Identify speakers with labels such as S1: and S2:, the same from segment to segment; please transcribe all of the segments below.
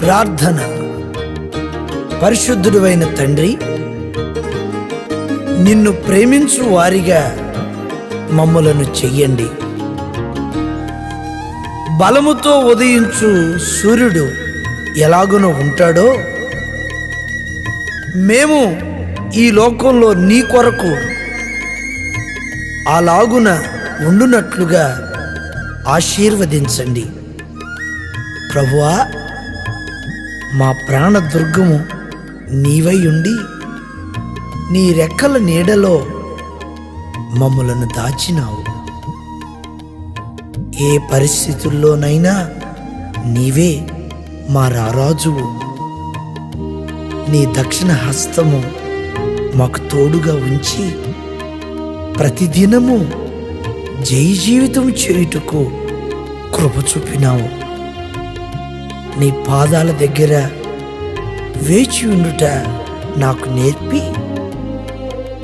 S1: ప్రార్థన. పరిశుద్ధుడైన తండ్రి, నిన్ను ప్రేమించు వారిగా మమ్మలను చెయ్యండి. బలముతో ఉదయించు సూర్యుడు ఎలాగునో ఉంటాడో, మేము ఈ లోకంలో నీ కొరకు అలాగున ఉండునట్లుగా ఆశీర్వదించండి. ప్రభువా, మా ప్రాణదుర్గము నీవై ఉండి నీ రెక్కల నీడలో మమ్మలను దాచినావు. ఏ పరిస్థితుల్లోనైనా నీవే మా రారాజువు. నీ దక్షిణ హస్తము మాకు తోడుగా ఉంచి ప్రతిదినము జయ జీవితం చేయుటకు కృప చూపినావు. నీ పాదాల దగ్గర వేచి ఉండుట నాకు నేర్పి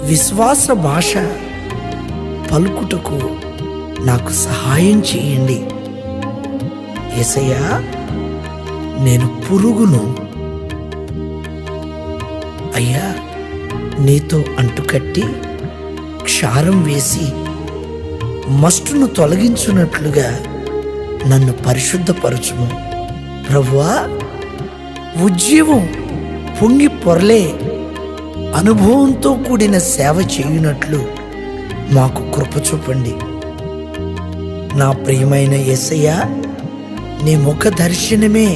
S1: విశ్వాస భాష పలుకుటకు నాకు సహాయం చేయండి. యేసయ్యా, నేను పురుగును అయ్యా, నీతో అంటుకట్టి క్షారం వేసి మస్టును తొలగించున్నట్లుగా నన్ను పరిశుద్ధపరచుము. ప్రభువా, ఉజ్జీవం పొంగి పొరలే అనుభవంతో కూడిన సేవ చేయునట్లు మాకు కృప చూపండి. నా ప్రియమైన యేసయ్యా, నీ ముఖ దర్శనమే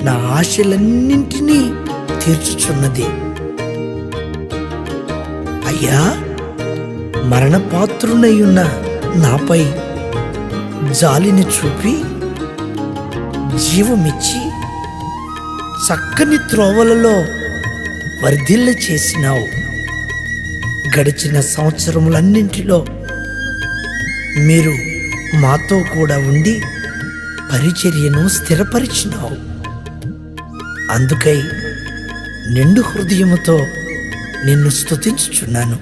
S1: నా ఆశలన్నింటినీ తీర్చుచున్నది. అయ్యా, మరణపాత్రునయ్యున్న నాపై జాలిని చూపి జీవమిచ్చి చక్కని త్రోవలలో వర్ధిల్ల చేసినావు. గడిచిన సంవత్సరములన్నింటిలో మీరు మాతో కూడా ఉండి పరిచర్యను స్థిరపరిచినావు. అందుకై నిండు హృదయముతో నిన్ను స్తుతించుచున్నాను.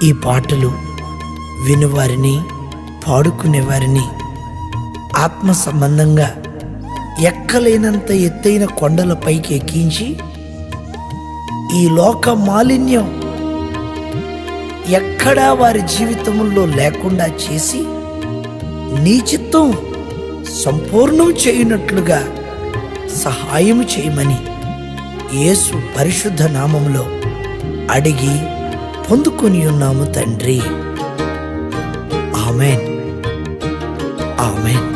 S1: ఈ పాటలు వినువారిని, పాడుకునేవారిని ఆత్మ సంబంధంగా ఎక్కలేనంత ఎత్తైన కొండలపైకి ఎక్కించి ఈ లోక మాలిన్యం ఎక్కడా వారి జీవితంలో లేకుండా చేసి నీ చిత్తం సంపూర్ణం చేయనట్లుగా సహాయం చేయమని యేసు పరిశుద్ధ నామములో అడిగి పొందుకొని ఉన్నాము తండ్రి. Amen, amen.